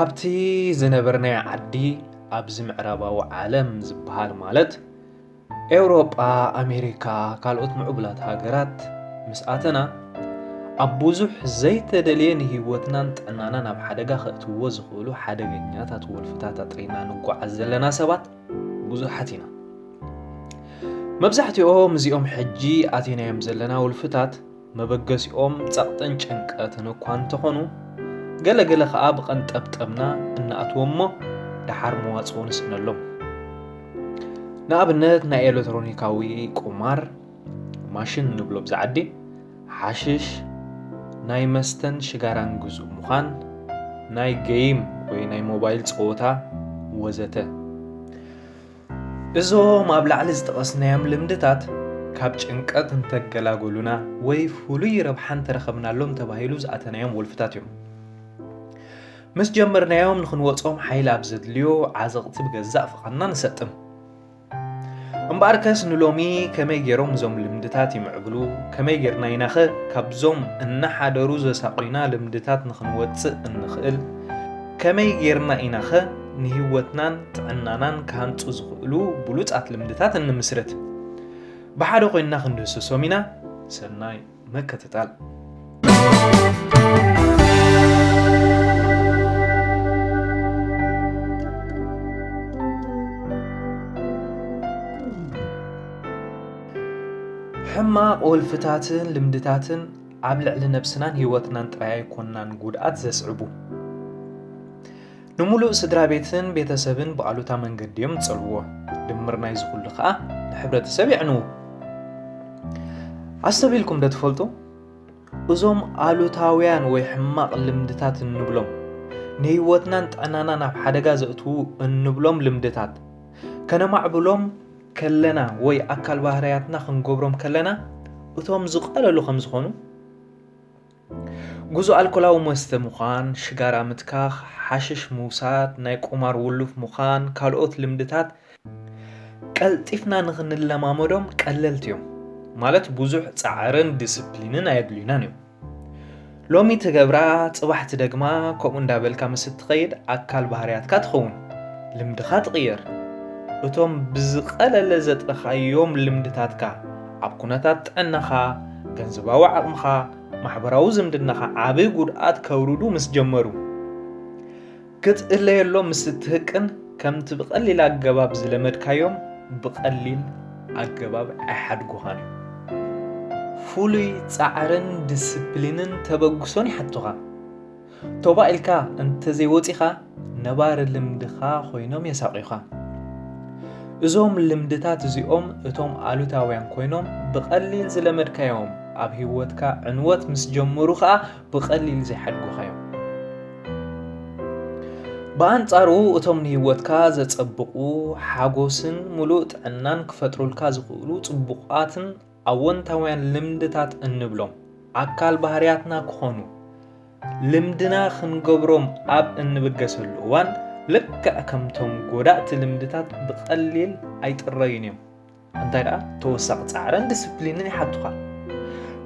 ካብቲ ዝነበርናይ ዓዲ ኣብዚ ምዕራባዊ ዓለም ዝበሃል ማለት ኤውሮጳ፣ ኣሜሪካ ካልኦት ምዕቡላት ሃገራት ምስኣተና ኣብ ብዙሕ ዘይተደልየ ንህይወትናን ጥዕናናን ኣብ ሓደጋ ከእትውዎ ዝኽእሉ ሓደገኛታት ወልፍታት ኣጥሪና ንጓዓዝ ዘለና ሰባት ብዙሓት ኢና። መብዛሕትኦም እዚኦም ሕጂ ኣቴናዮም ዘለና ወልፍታት መበገሲኦም ጸቕጥን ጭንቀትን እኳ እንተኾኑ ገለገለ ከዓ ብቐንጠብጠብና እናኣትዎሞ ድሓር መዋፅኡ ንስእነሎም። ንኣብነት ናይ ኤሌክትሮኒካዊ ቁማር ማሽን ንብሎ ብዝዓዲ ሓሽሽ ናይ መስተን ሽጋራን ግዙእ ምዃን ናይ ጌም ወይ ናይ ሞባይል ፀወታ ወዘተ እዞም ኣብ ላዕሊ ዝጠቐስናዮም ልምድታት ካብ ጭንቀት እንተገላገሉና ወይ ፍሉይ ረብሓን ተረኸብናሎም ተባሂሉ ዝኣተናዮም ወልፍታት እዮም። ምስ ጀመርናዮም ንኽንወጾም ሓይሊ ኣብ ዘድልዮ ዓዘቕቲ ብገዛእ ፍቓድና ንሰጥም። እምበኣር ከስ ንሎሚ ከመይ ገይሮም እዞም ልምድታት ይምዕብሉ ከመይ ጌርና ኢናኸ ካብዞም እናሓደሩ ዘሳቒና ልምድታት ንኽንወፅእ እንኽእል ከመይ ጌርና ኢናኸ ንህይወትናን ጥዕናናን ካንፁ ዝኽእሉ ብሉፃት ልምድታት እንምስረት ብሓደ ኮይንና ክንድህስሶም ኢና። ሰናይ መከታተል። ሕማቕ ወልፍታትን ልምድታትን ኣብ ልዕሊ ነብስናን ህይወትናን ጥራይ ኣይኮናን ጉድኣት ዘስዕቡ ንሙሉእ ስድራ ቤትን ቤተሰብን ብኣሉታ መንገዲዮም ፀልዎ ድምር ናይ ዝኹሉ ከዓ ንሕብረተሰብ ይዕንዉ። ኣስተቢልኩም ዶ ትፈልጡ እዞም ኣሉታውያን ወይ ሕማቕ ልምድታት እንብሎም ንህይወትናን ጥዕናናን ኣብ ሓደጋ ዘእትዉ እንብሎም ልምድታት ከነማዕብሎም ከለና ወይ ኣካል ባህርያትና ክንገብሮም ከለና እቶም ዝቐለሉ ከም ዝኾኑ ጉዞ ኣልኮላዊ መስተ ምዃን፣ ሽጋራ ምትካኽ፣ ሓሽሽ ምውሳድ፣ ናይ ቁማር ውሉፍ ምዃን ካልኦት ልምድታት ቀልጢፍና ንኽንለማመዶም ቀለልቲ እዮም ማለት ብዙሕ ፃዕርን ዲስፕሊንን ኣየድልዩናን እዮም። ሎሚ ትገብራ ጽባሕ ትደግማ ከምኡ እንዳበልካ ምስ እትኸይድ ኣካል ባህርያትካ ትኸውን ልምድኻ ትቕየር። እቶም ብዝቐለለ ዘጥረኻዮም ልምድታትካ ኣብ ኩነታት ጥዕናኻ፣ ገንዘባዊ ዓቕምኻ፣ ማሕበራዊ ዝምድናኻ ዓብይ ጉድኣት ከውርዱ ምስ ጀመሩ ክትእለየሎም ምስ እትህቅን ከምቲ ብቐሊል ኣገባብ ዝለመድካዮም ብቐሊል ኣገባብ ኣይሓድጉኻን እዮም። ፍሉይ ፃዕርን ዲስፕሊንን ተበግሶን ይሓቱኻ። ቶባ ኢልካ እንተዘይወፂኻ ነባር ልምድኻ ኮይኖም የሳቂዩኻ። እዞም ልምድታት እዚኦም እቶም ኣሉታውያን ኮይኖም ብቐሊል ዝለመድካዮም ኣብ ህይወትካ ዕንወት ምስ ጀመሩ ከዓ ብቐሊል ዘይሓድጉኻዮም። ብኣንጻሩ እቶም ንህይወትካ ዘጸብቑ ሓጎስን ሙሉእ ጥዕናን ክፈጥሩልካ ዝኽእሉ ጽቡቓትን ኣወንታውያን ልምድታት እንብሎም ኣካል ባህርያትና ክኾኑ ልምድና ክንገብሮም ኣብ እንብገሰሉ እዋን ልክዕ ከምቶም ጎዳእቲ ልምድታት ብቐሊል ኣይጥረዩን እዮም። እንታይ ደኣ ተወሳኺ ፃዕርን ዲስፕሊንን ይሓቱኻ።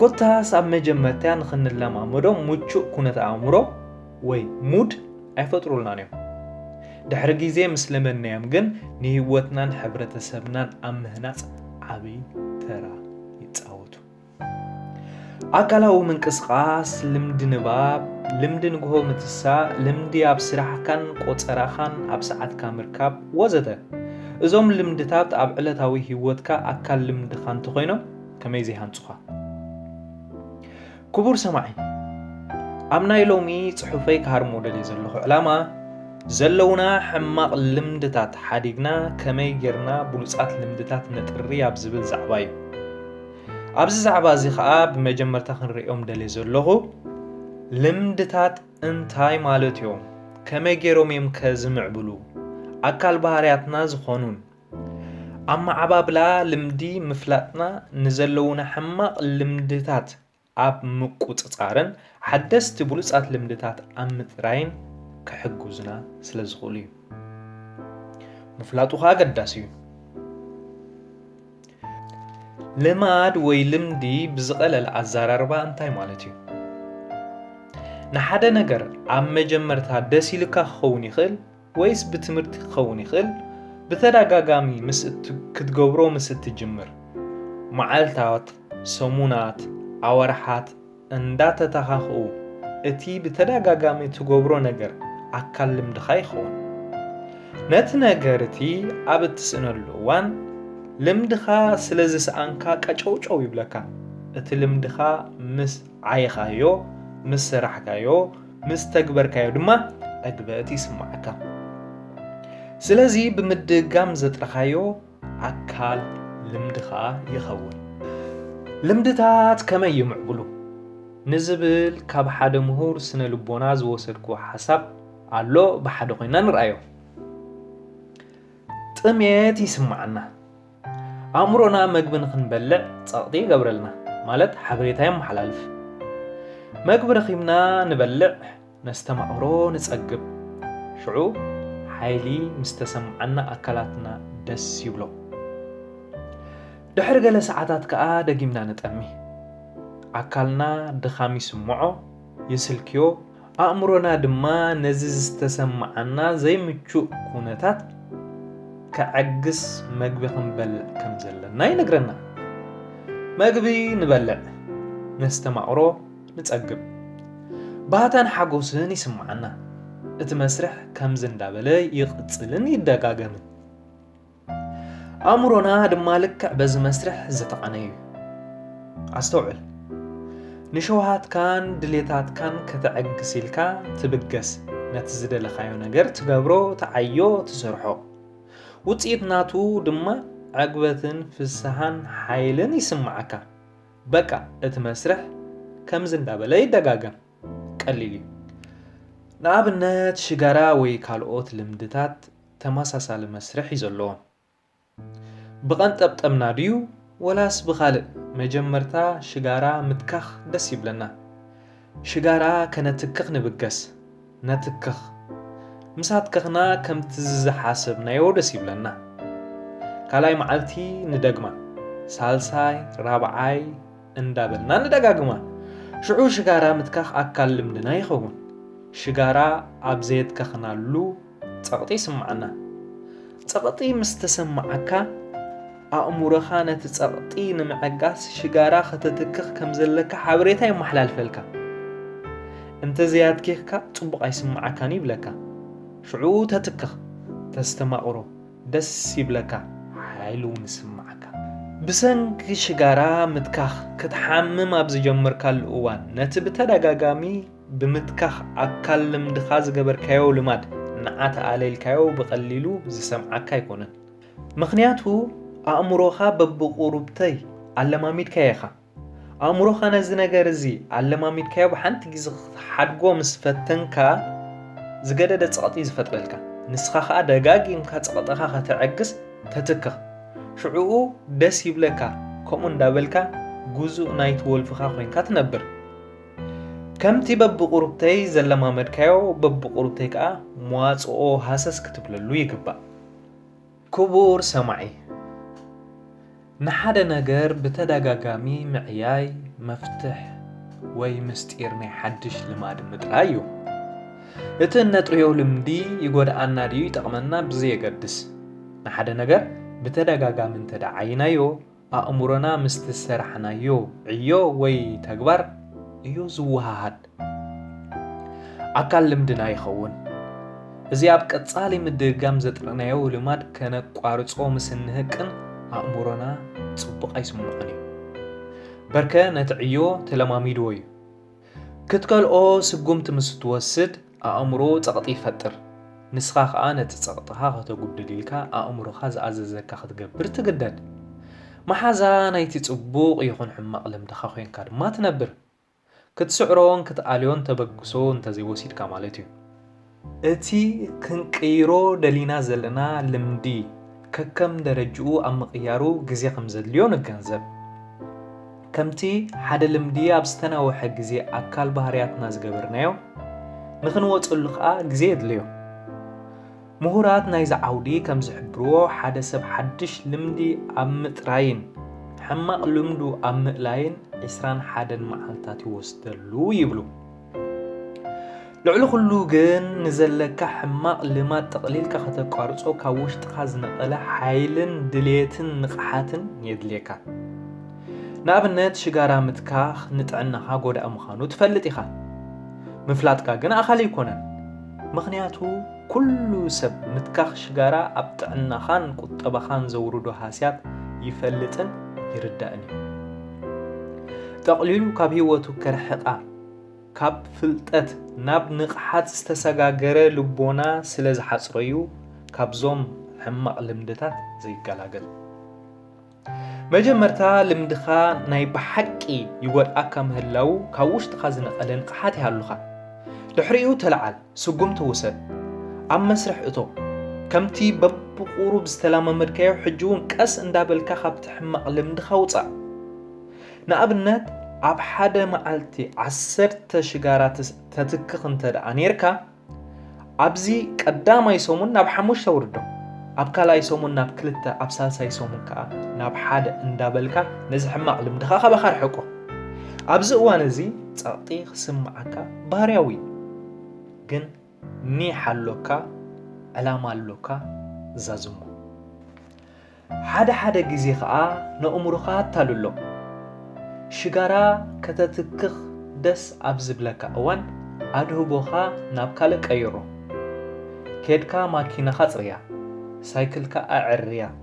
ኮታስ ኣብ መጀመርታ ንኽንለማመዶም ምቹእ ኩነት ኣእምሮ ወይ ሙድ ኣይፈጥሩልናን እዮም። ድሕሪ ግዜ ምስ ለመድናዮም ግን ንህይወትናን ሕብረተሰብናን ኣብ ምህናፅ ዓብይ ተራ ይፃወቱ። ኣካላዊ ምንቅስቓስ፣ ልምዲ ንባብ፣ ልምዲ ንግሆ ምትሳእ፣ ልምዲ ኣብ ስራሕካን ቆፀራኻን ኣብ ሰዓትካ ምርካብ ወዘተ እዞም ልምድታት ኣብ ዕለታዊ ህይወትካ ኣካል ልምድኻ እንተኾይኖም ከመይ ዘይሃንፁኻ። ክቡር ሰማዒ ኣብ ናይ ሎሚ ፅሑፈይ ክሃርሞ ደልየ ዘለኹ ዕላማ ዘለውና ሕማቕ ልምድታት ሓዲግና ከመይ ጌርና ብሉፃት ልምድታት ነጥሪ ኣብ ዝብል ዛዕባ እዩ። ኣብዚ ዛዕባ እዚ ከዓ ብመጀመርታ ክንሪኦም ደልየ ዘለኹ ልምድታት እንታይ ማለት እዮም፣ ከመይ ጌሮም እዮም ከዝምዕብሉ ኣካል ባህርያትና ዝኾኑን ኣብ ማዕባብላ ልምዲ ምፍላጥና ንዘለውና ሕማቕ ልምድታት ኣብ ምቁፅፃርን ሓደስቲ ብሉፃት ልምድታት ኣብ ምጥራይን ክሕግዙና ስለ ዝኽእሉ እዩ። ምፍላጡ ከዓ ኣገዳሲ እዩ። ልማድ ወይ ልምዲ ብዝቐለለ ኣዘራርባ እንታይ ማለት እዩ? ንሓደ ነገር ኣብ መጀመርታ ደስ ኢልካ ክኸውን ይኽእል ወይስ ብትምህርቲ ክኸውን ይኽእል ብተደጋጋሚ ክትገብሮ ምስ እትጅምር መዓልታት ሰሙናት ኣወርሓት እንዳተተኻኽኡ እቲ ብተደጋጋሚ ትገብሮ ነገር ኣካል ልምድኻ ይኸውን ነቲ ነገር እቲ ኣብ እትስእነሉ እዋን ልምድኻ ስለ ዝሰኣንካ ቀጨውጨው ይብለካ እቲ ልምድኻ ምስ ዓይኻዮ ምስ ስራሕካዮ ምስ ተግበርካዮ ድማ ዕግበት ይስማዓካ ስለዚ ብምድጋም ዘጥረኻዮ ኣካል ልምድኻ ይኸውን ልምድታት ከመይ ይምዕብሉ ንዝብል ካብ ሓደ ምሁር ስነ ልቦና ዝወሰድኩ ሓሳብ ኣሎ ብሓደ ኮይና ንርአዮ ጥሜት ይስማዓና ኣእምሮና መግቢ ንኽንበልዕ ፀቕጢ ይገብረልና ማለት ሓበሬታ የመሓላልፍ መግቢ ረኺብና ንበልዕ ነስተማቕሮ ንጸግብ ሽዑ ሓይሊ ምስ ተሰምዓና ኣካላትና ደስ ይብሎ ድሕሪ ገለ ሰዓታት ከዓ ደጊምና ንጠሚ ኣካልና ድኻም ይስምዖ ይስልክዮ ኣእምሮና ድማ ነዚ ዝተሰምዓና ዘይምቹእ ኩነታት ከዕግስ መግቢ ክንበልዕ ከም ዘለና ይነግረና መግቢ ንበልዕ ነስተማቕሮ ንጸግብ ባህታን ሓጎስን ይስምዓና እቲ መስርሕ ከምዝ እንዳበለ ይቕፅልን ይደጋገምን ኣእምሮና ድማ ልክዕ በዚ መስርሕ ዝተቐነዩ ኣስተውዕል ንሸውሃትካን ድሌታትካን ከተዕግስ ኢልካ ትብገስ ነቲ ዝደለኻዮ ነገር ትገብሮ ተዓዮ ትሰርሖ ውፅኢት ናቱ ድማ ዕግበትን ፍስሓን ሓይልን ይስማዓካ በቃ እቲ መስርሕ ከምዝ እንዳበለ ይደጋገም ቀሊል እዩ ንኣብነት ሽጋራ ወይ ካልኦት ልምድታት ተመሳሳሊ መስርሕ እዩ ዘለዎም ብቐንጠብጠብና ድዩ ወላስ ብኻልእ መጀመርታ ሽጋራ ምትካኽ ደስ ይብለና ሽጋራ ከነትክኽ ንብገስ ነትክኽ ምሳትክኽና ከምቲ ዝሓሰብናዮ ደስ ይብለና ካልኣይ መዓልቲ ንደግማ ሳልሳይ ራብዓይ እንዳበልና ንደጋግማ ሽዑ ሽጋራ ምትካኽ ኣካል ልምድና ይኸውን ሽጋራ ኣብ ዘየትከኽናሉ ፀቕጢ ይስማዓና ፀቕጢ ምስ ተሰማዓካ ኣእሙሮኻ ነቲ ፀቕጢ ንምዕጋስ ሽጋራ ከተትክኽ ከም ዘለካ ሓበሬታ የመሓላልፈልካ እንተዘያትኪኽካ ፅቡቕ ኣይስማዓካን ይብለካ ሽዑ ተትክኽ ተስተማቕሮ ደስ ይብለካ ሓይሉ እውን ይስማዓካ ብሰንኪ ሽጋራ ምትካኽ ክትሓምም ኣብ ዝጀመርካሉ እዋን ነቲ ብተደጋጋሚ ብምትካኽ ኣካል ልምድኻ ዝገበርካዮ ልማድ ንዓተ ኣለልካዮ ብቐሊሉ ዝሰምዓካ ኣይኮነን ምኽንያቱ ኣእምሮኻ በብቑሩብተይ ኣለማሚድካዮ ኢኻ ኣእምሮኻ ነዚ ነገር እዚ ኣለማሚድካዮ ብሓንቲ ግዜ ሓድጎ ምስ ፈተንካ ዝገደደ ፀቕጢ ዝፈጥረልካ ንስኻ ከዓ ደጋጊምካ ፀቕጥኻ ከተዕግስ ተትክኽ ሽዑኡ ደስ ይብለካ ከምኡ እንዳበልካ ጉዙእ ናይቲ ወልፍኻ ኮይንካ ትነብር ከምቲ በብቑሩብተይ ዘለማመድካዮ በብቑሩብተይ ከዓ መዋፅኦ ሃሰስ ክትብለሉ ይግባእ ክቡር ሰማዒ ንሓደ ነገር ብተደጋጋሚ ምዕያይ መፍትሕ ወይ ምስጢር ናይ ሓድሽ ልማድ ምጥራይ እዩ እቲ ነጥርዮ ልምዲ ይጎድኣና ድዩ ይጠቕመና ብዘየገድስ ንሓደ ነገር ብተደጋጋሚ እንተደዓይናዮ ኣእምሮና ምስ ተሰራሕናዮ ዕዮ ወይ ተግባር እዩ ዝወሃሃድ ኣካል ልምድና ይኸውን እዚ ኣብ ቀጻሊ ምድጋም ዘጥርናዮ ልማድ ከነቋርጾ ምስ እንህቅን ኣእምሮና ጽቡቕ ኣይስምዖን እዩ በርከ ነቲ ዕዮ ተለማሚድዎ እዩ ክትከልኦ ስጉምቲ ምስ ትወስድ ኣእምሮ ፀቕጢ ይፈጥር ንስኻ ከዓ ነቲ ፀቕጥኻ ከተጉድል ኢልካ ኣእምሮኻ ዝኣዘዘካ ክትገብር ትግደድ መሓዛ ናይቲ ጽቡቕ ይኹን ሕማቕ ልምድኻ ኮይንካ ድማ ትነብር ክትስዕሮን ክትኣልዮን ተበግሶ እንተዘይወሲድካ ማለት እዩ እቲ ክንቅይሮ ደሊና ዘለና ልምዲ ከከም ደረጅኡ ኣብ ምቕያሩ ግዜ ከም ዘድልዮ ንገንዘብ ከምቲ ሓደ ልምዲ ኣብ ዝተናወሐ ግዜ ኣካል ባህርያትና ዝገበርናዮ ንኽንወፅሉ ከዓ ግዜ የድልዮ ምሁራት ናይዚ ዓውዲ ከም ዝሕብርዎ ሓደ ሰብ ሓድሽ ልምዲ ኣብ ምጥራይን ሕማቕ ልምዱ ኣብ ምእላይን 21 መዓልታት ይወስደሉ ይብሉ لعلو كله جن نزلك حماق لما تقليل كختقارص أو كوش تخاز نقلة حيلن دليتن نقحاتن يدليكا نابنت شجارة متكاخ نتعنا هاجود أمخانو تفلت إخا مفلاتكا جنا أخلي يكونن مخنياتو كل سب متكاخ شجارة أبتعنا خان كتبا خان زورودو هاسيات يفلتن يردأني تقليلو كابيوتو كرحقا كاب فلتت ناب نقحات استساقاقره لبونا سلز حصريو كاب زوم حمق لمدتات زي قلاقل مجمرتا لمدخا ناي بحقي يقول أكا مهلو كاوش تخازن قلن قحاتي هاللخا لحريو تلعال سقوم توسد عم مسرح اتو كمتي ببقورو بستلام مركيو حجون كاس اندابلكا خابت حمق لمدخا وطا نابنت عب حدا معلتي عسرت شجارات تتكخ انت دانيركا عبزي قدام يسومون ناب حموش توردو عب كلا يسومون ناب كلتا عب سالسا يسومون كا ناب حدا اندابلكا نزح معلم دخاخا بخار حقو عبزي اوانزي تاطيخ سمعكا باريوي جن ني حلوكا علامة اللوكا زازمو حدا جزي خا نأمرخا تالولو شجارة كتتكخ دس أبزبلك أوان أدهو بوخا نابكالك أيرو كيدكا ماكينة خطرية سايكلكا أعرية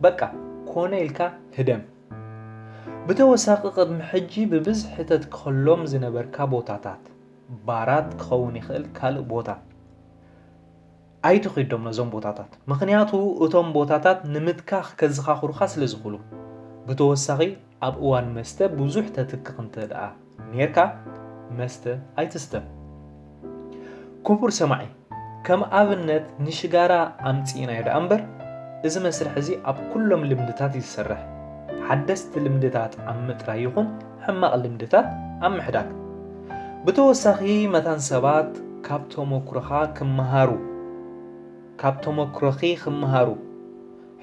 بكا كونيلكا هدم بتوساق قد محجي ببزح تتكخلوم زنبركا بوتاتات بارات كخوني خل كال بوتا أي تخيدوم نزوم بوتاتات مخنياتو أتوم بوتاتات نمتكاخ كزخاخور خاس لزغلو بتوساقي أب أوان مسته بوزوح تتكخ انت دعا نيركا مسته أي تسته كوبور سماعي كم أبنت نشجارة أمتينا يدا أمبر إذا مسرح زي أب كلهم لمدتات يسرح حدست لمدتات أم مترايخون حما لمدتات أم محداك بتوساقي متان سبات كابتو مكرخا كمهارو كابتو مكرخي خمهارو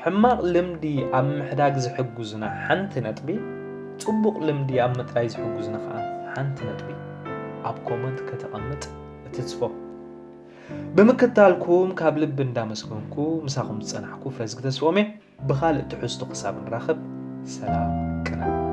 حماق لمدي أم محداق زحقوزنا حانت نتبي تطبق لمدي أم متراي زحقوزنا خان حانت نتبي أب كومنت كتقمت تتصفو بمكتالكم كاب لب اندامسكمكو مساخم تصنحكو فازق تسومي بخالق تحستو قصاب نراخب سلام كلام